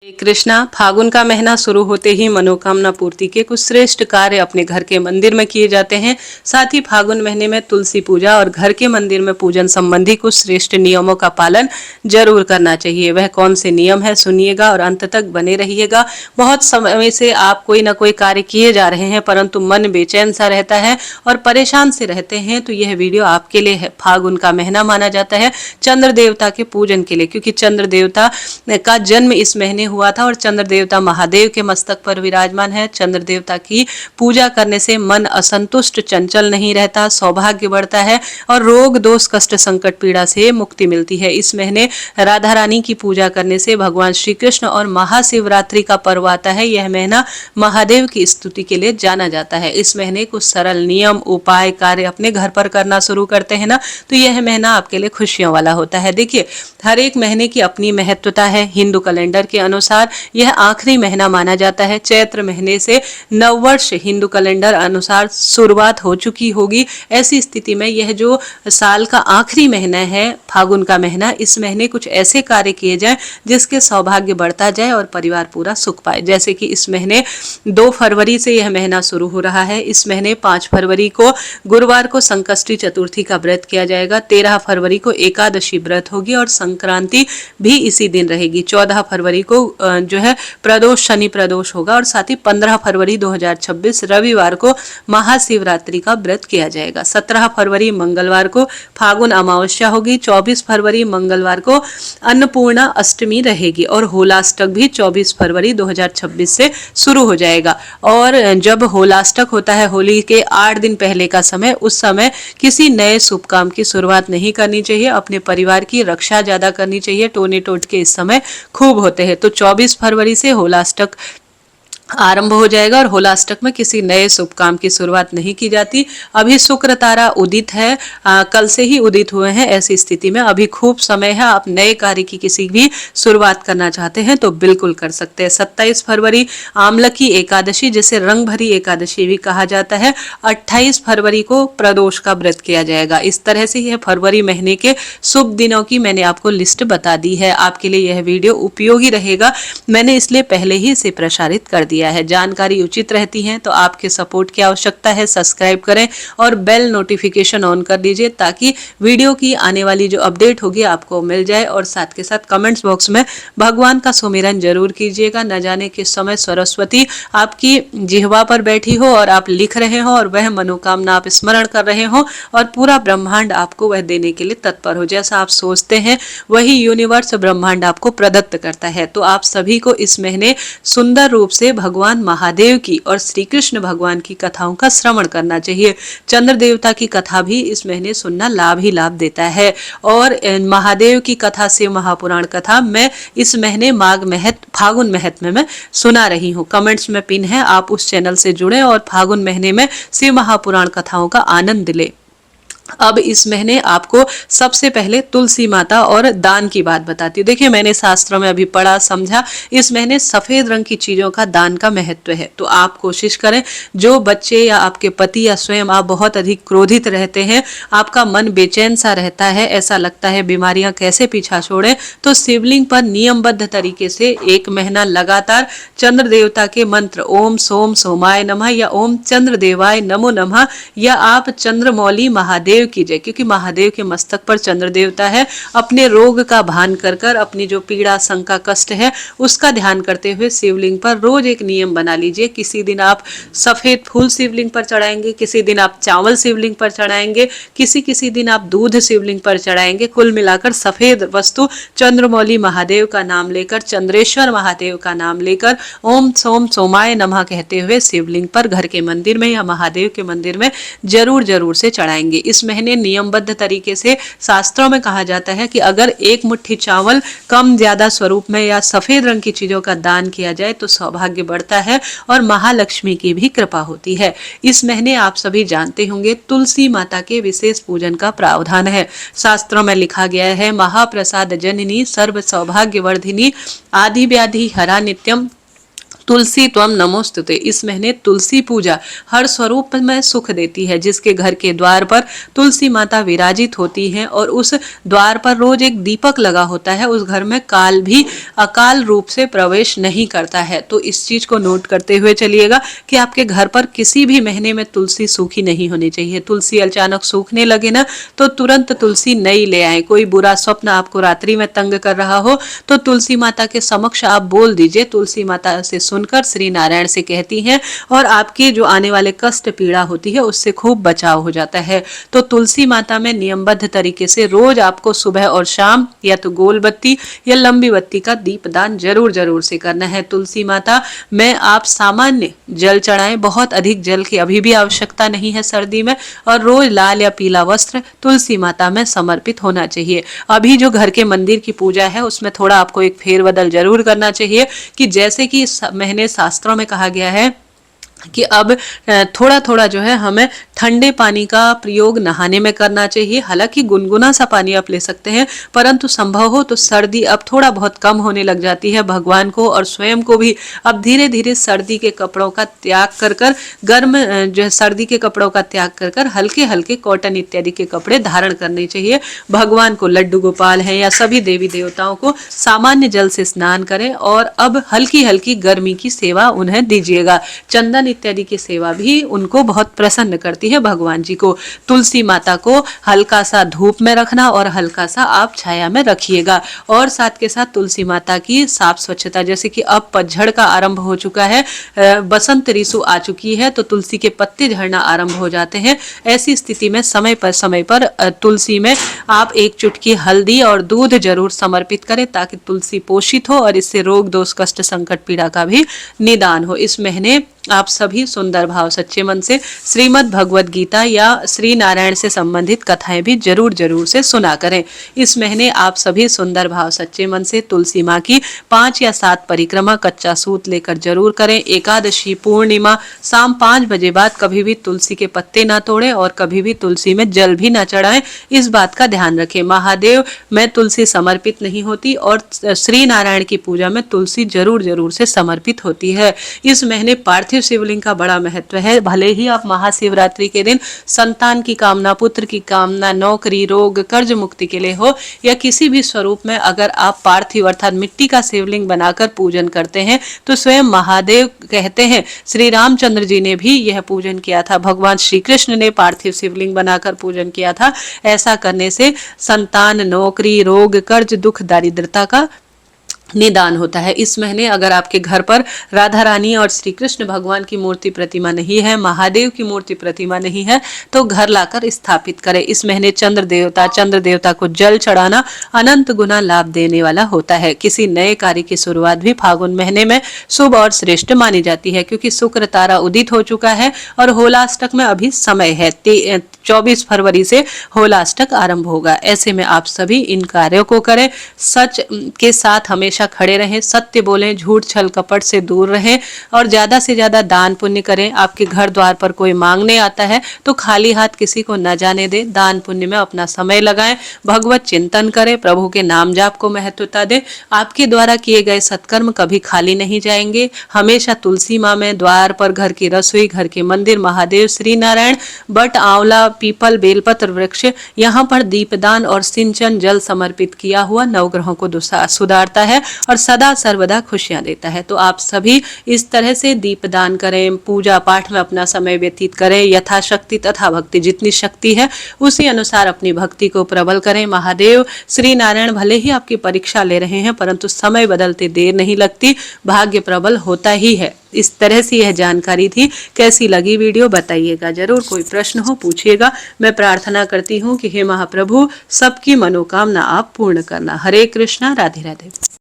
हरे कृष्णा। फागुन का महीना शुरू होते ही मनोकामना पूर्ति के कुछ श्रेष्ठ कार्य अपने घर के मंदिर में किए जाते हैं। साथ ही फागुन महीने में तुलसी पूजा और घर के मंदिर में पूजन संबंधी कुछ श्रेष्ठ नियमों का पालन जरूर करना चाहिए। वह कौन से नियम है, सुनिएगा और अंत तक बने रहिएगा। बहुत समय से आप कोई ना कोई कार्य किए जा रहे हैं परंतु मन बेचैन सा रहता है और परेशान से रहते हैं, तो यह वीडियो आपके लिए है। फागुन का महीना माना जाता है चंद्र देवता के पूजन के लिए, क्योंकि चंद्र देवता का जन्म इस महीने हुआ था और चंद्र देवता महादेव के मस्तक पर विराजमान है। चंद्र देवता की पूजा करने से मन असंतुष्ट चंचल नहीं रहता, सौभाग्य बढ़ता है और रोग दोष कष्ट संकट पीड़ा से मुक्ति मिलती है। इस महीने राधा रानी की पूजा करने से भगवान श्री कृष्ण और महाशिवरात्रि का पर्व आता है। यह महीना महादेव की स्तुति के लिए जाना जाता है। इस महीने कुछ सरल नियम उपाय कार्य अपने घर पर करना शुरू करते हैं ना, तो यह महीना आपके लिए खुशियों वाला होता है। देखिए, हर एक महीने की अपनी महत्वता है। हिंदू कैलेंडर के अनुसार यह आखिरी महीना माना जाता है। चैत्र महीने से नववर्ष हिंदू कैलेंडर अनुसार शुरुआत हो चुकी होगी। ऐसी स्थिति में यह जो साल का आखिरी महीना है फागुन का महीना, इस महीने कुछ ऐसे कार्य किए जाएं जिसके सौभाग्य बढ़ता जाए और परिवार पूरा सुख पाए। जैसे कि इस महीने 2 फरवरी से यह महीना शुरू हो रहा है। इस महीने 5 फरवरी को गुरुवार को संकष्टी चतुर्थी का व्रत किया जाएगा। 13 फरवरी को एकादशी व्रत होगी और संक्रांति भी इसी दिन रहेगी। 14 फरवरी को जो है प्रदोष शनि प्रदोष होगा और साथ ही 15 फरवरी 2026 रविवार को महाशिवरात्रि का व्रत किया जाएगा। 17 फरवरी मंगलवार को फागुन अमावस्या होगी। 24 फरवरी मंगलवार को अन्नपूर्णा अष्टमी रहेगी और होलाष्टक भी 24 फरवरी 2026 से शुरू हो जाएगा। और जब होलाष्टक होता है, होली के 8 दिन पहले का समय, उस समय किसी नए शुभ काम की शुरुआत नहीं करनी चाहिए। अपने परिवार की रक्षा ज्यादा करनी चाहिए। टोने टोटके इस समय खूब होते हैं। तो 24 फरवरी से होलाष्टक आरंभ हो जाएगा और होलाष्टक में किसी नए शुभ काम की शुरुआत नहीं की जाती। अभी शुक्र तारा उदित है, कल से ही उदित हुए हैं। ऐसी स्थिति में अभी खूब समय है। आप नए कार्य की किसी भी शुरुआत करना चाहते हैं तो बिल्कुल कर सकते हैं। 27 फरवरी आमलकी एकादशी, जिसे रंग भरी एकादशी भी कहा जाता है। 28 फरवरी को प्रदोष का व्रत किया जाएगा। इस तरह से यह फरवरी महीने के शुभ दिनों की मैंने आपको लिस्ट बता दी है। आपके लिए यह वीडियो उपयोगी रहेगा, मैंने इसलिए पहले ही इसे प्रसारित कर दिया है। जानकारी उचित रहती है तो आपके सपोर्ट की आवश्यकता है। सब्सक्राइब करें और बेल नोटिफिकेशन ऑन कर दीजिए ताकि वीडियो की आने वाली जो अपडेट होगी आपको मिल जाए। और साथ के साथ कमेंट्स बॉक्स में भगवान का सुमिरन जरूर कीजिएगा। न जाने किस समय सरस्वती आपकी जिह्वा पर बैठी हो और आप लिख रहे हो और वह मनोकामना आप स्मरण कर रहे हो और पूरा ब्रह्मांड आपको वह देने के लिए तत्पर हो। जैसा आप सोचते हैं वही यूनिवर्स ब्रह्मांड आपको प्रदत्त करता है। तो आप सभी को इस महीने सुंदर रूप से भगवान महादेव की और श्री कृष्ण भगवान की कथाओं का श्रवण करना चाहिए। चंद्र देवता की कथा भी इस महीने सुनना लाभ ही लाभ देता है। और महादेव की कथा, शिव महापुराण कथा मैं इस महीने फागुन महत्म में सुना रही हूँ। कमेंट्स में पिन है, आप उस चैनल से जुड़े और फागुन महीने में शिव महापुराण कथाओं का आनंद ले। अब इस महीने आपको सबसे पहले तुलसी माता और दान की बात बताती हूँ। देखिए, मैंने शास्त्रों में अभी पढ़ा समझा, इस महीने सफेद रंग की चीजों का दान का महत्व है। तो आप कोशिश करें, जो बच्चे या आपके पति या स्वयं आप बहुत अधिक क्रोधित रहते हैं, आपका मन बेचैन सा रहता है, ऐसा लगता है बीमारियां कैसे पीछा छोड़े, तो शिवलिंग पर नियमबद्ध तरीके से 1 महीना लगातार चंद्र देवता के मंत्र ओम सोम सोमाय नमः या ओम चंद्र देवाय नमो नमः या आप चंद्रमौली महादेव कीजिए, क्योंकि महादेव के मस्तक पर चंद्र देवता है। अपने रोग का भान कर अपनी जो पीड़ा शंका कष्ट है उसका ध्यान करते हुए शिवलिंग पर रोज एक नियम बना लीजिए। किसी दिन आप सफेद फूल शिवलिंग पर चढ़ाएंगे, किसी दिन आप चावल शिवलिंग पर चढ़ाएंगे, किसी दिन आप दूध शिवलिंग पर चढ़ाएंगे। कुल मिलाकर सफेद वस्तु चंद्रमौली महादेव का नाम लेकर, चंद्रेश्वर महादेव का नाम लेकर ओम सोम सोमाय नमः कहते हुए शिवलिंग पर घर के मंदिर में या महादेव के मंदिर में जरूर से चढ़ाएंगे। इस महीने नियमबद्ध तरीके से शास्त्रों में कहा जाता है कि अगर 1 मुट्ठी चावल कम ज्यादा स्वरूप में या सफेद रंग की चीजों का दान किया जाए तो सौभाग्य बढ़ता है और महालक्ष्मी की भी कृपा होती है। इस महीने आप सभी जानते होंगे तुलसी माता के विशेष पूजन का प्रावधान है। शास्त्रों में लिखा गया है, महाप्रसाद जननी सर्व सौभाग्य वर्धिनी आदि व्याधि हरा नित्यम तुलसी त्वम नमोस्तुते। इस महीने तुलसी पूजा हर स्वरूप में सुख देती है। जिसके घर के द्वार पर तुलसी माता विराजित होती है और उस द्वार पर रोज एक दीपक लगा होता है, उस घर में काल भी अकाल रूप से प्रवेश नहीं करता है। तो इस चीज को नोट करते हुए चलिएगा कि आपके घर पर किसी भी महीने में तुलसी सूखी नहीं होनी चाहिए। तुलसी अचानक सूखने लगे ना तो तुरंत तुलसी नई ले आए। कोई बुरा स्वप्न आपको रात्रि में तंग कर रहा हो तो तुलसी माता के समक्ष आप बोल दीजिए। तुलसी माता से सुनकर श्री नारायण से कहती हैं और आपकी जो आने वाले कष्ट पीड़ा होती है उससे खूब बचाव हो जाता है। तो तुलसी माता में नियमबद्ध तरीके से रोज आपको सुबह और शाम या तो गोल बत्ती या लंबी बत्ती का दीपदान जरूर से करना है। तुलसी माता में आप सामान्य जल चढ़ाएं, बहुत अधिक जल की अभी भी आवश्यकता नहीं है सर्दी में, और रोज लाल या पीला वस्त्र तुलसी माता में समर्पित होना चाहिए। अभी जो घर के मंदिर की पूजा है उसमें थोड़ा आपको एक फेरबदल जरूर करना चाहिए कि जैसे कि इस महीने शास्त्रों में कहा गया है कि अब थोड़ा थोड़ा जो है हमें ठंडे पानी का प्रयोग नहाने में करना चाहिए। हालांकि गुनगुना सा पानी आप ले सकते हैं, परंतु संभव हो तो सर्दी अब थोड़ा बहुत कम होने लग जाती है। भगवान को और स्वयं को भी अब धीरे धीरे सर्दी के कपड़ों का त्याग कर कर गर्म जो है सर्दी के कपड़ों का त्याग कर कर हल्के हल्के कॉटन इत्यादि के कपड़े धारण करने चाहिए। भगवान को लड्डू गोपाल है या सभी देवी देवताओं को सामान्य जल से स्नान करें और अब हल्की हल्की गर्मी की सेवा उन्हें दीजिएगा। चंदन इत्यादि की सेवा भी उनको बहुत प्रसन्न करती है भगवान जी को। तुलसी माता को हल्का सा धूप में रखना और हल्का सा आप छाया में रखिएगा। और साथ के साथ तुलसी माता की साफ स्वच्छता, जैसे कि अब पतझड़ का आरंभ हो चुका है, बसंत ऋतु आ चुकी है तो तुलसी के पत्ते झड़ना आरंभ हो जाते हैं। ऐसी स्थिति में समय पर तुलसी में आप एक चुटकी हल्दी और दूध जरूर समर्पित करें ताकि तुलसी पोषित हो और इससे रोग दोष कष्ट संकट पीड़ा का भी निदान हो। इस महीने आप सभी सुंदर भाव सच्चे मन से श्रीमद् भगवद गीता या श्री नारायण से संबंधित कथाएं भी जरूर से सुना करें। इस महीने आप सभी सुंदर भाव सच्चे मन से तुलसी माँ की 5 या 7 परिक्रमा कच्चा सूत लेकर जरूर करें। एकादशी पूर्णिमा शाम 5 बजे बाद कभी भी तुलसी के पत्ते ना तोड़ें और कभी भी तुलसी में जल भी ना चढ़ाएं। इस बात का ध्यान रखें। महादेव में तुलसी समर्पित नहीं होती और श्री नारायण की पूजा में तुलसी जरूर से समर्पित होती है। इस महीने पार्थिव शिवलिंग का बड़ा महत्व है। भले ही आप महाशिवरात्रि के दिन संतान की कामना, पुत्र की कामना, नौकरी, रोग, कर्ज मुक्ति के लिए हो या किसी भी स्वरूप में अगर आप पार्थिव अर्थात मिट्टी का शिवलिंग बनाकर पूजन करते हैं तो स्वयं महादेव कहते हैं, श्री रामचंद्र जी ने भी यह पूजन किया था, भगवान श्री कृष्ण ने पार्थिव शिवलिंग बनाकर पूजन किया था। ऐसा करने से संतान, नौकरी, रोग, कर्ज, दुख, दारिद्रता का निदान होता है। इस महीने अगर आपके घर पर राधा रानी और श्री कृष्ण भगवान की मूर्ति प्रतिमा नहीं है, महादेव की मूर्ति प्रतिमा नहीं है, तो घर लाकर स्थापित करें। इस महीने चंद्र देवता को जल चढ़ाना अनंत गुना लाभ देने वाला होता है। किसी नए कार्य की शुरुआत भी फागुन महीने में शुभ और श्रेष्ठ मानी जाती है क्योंकि शुक्र तारा उदित हो चुका है और होलाष्टक में अभी समय है। 24 फरवरी से होलाष्टक आरंभ होगा। ऐसे में आप सभी इन कार्यों को करें। सच के साथ हमेशा खड़े रहें, सत्य बोलें, झूठ छल कपट से दूर रहें और ज्यादा से ज्यादा दान पुण्य करें। आपके घर द्वार पर कोई मांगने आता है तो खाली हाथ किसी को न जाने दें। दान पुण्य में अपना समय लगाएं, भगवत चिंतन करें, प्रभु के नाम जाप को महत्वता दें। आपके द्वारा किए गए सत्कर्म कभी खाली नहीं जाएंगे। हमेशा तुलसी माँ में द्वार पर, घर की रसोई, घर के मंदिर, महादेव, श्री नारायण, बट, आंवला, पीपल, बेलपत्र वृक्ष, यहाँ पर दीपदान और सिंचन जल समर्पित किया हुआ नवग्रहों को सुधारता है और सदा सर्वदा खुशियां देता है। तो आप सभी इस तरह से दीपदान करें, पूजा पाठ में अपना समय व्यतीत करें। यथाशक्ति तथा भक्ति जितनी शक्ति है उसी अनुसार अपनी भक्ति को प्रबल करें। महादेव श्री नारायण भले ही आपकी परीक्षा ले रहे हैं परंतु समय बदलते देर नहीं लगती, भाग्य प्रबल होता ही है। इस तरह से यह जानकारी थी। कैसी लगी वीडियो बताइएगा जरूर। कोई प्रश्न हो पूछिएगा। मैं प्रार्थना करती हूँ कि हे महाप्रभु सबकी मनोकामना आप पूर्ण करना। हरे कृष्णा, राधे राधे।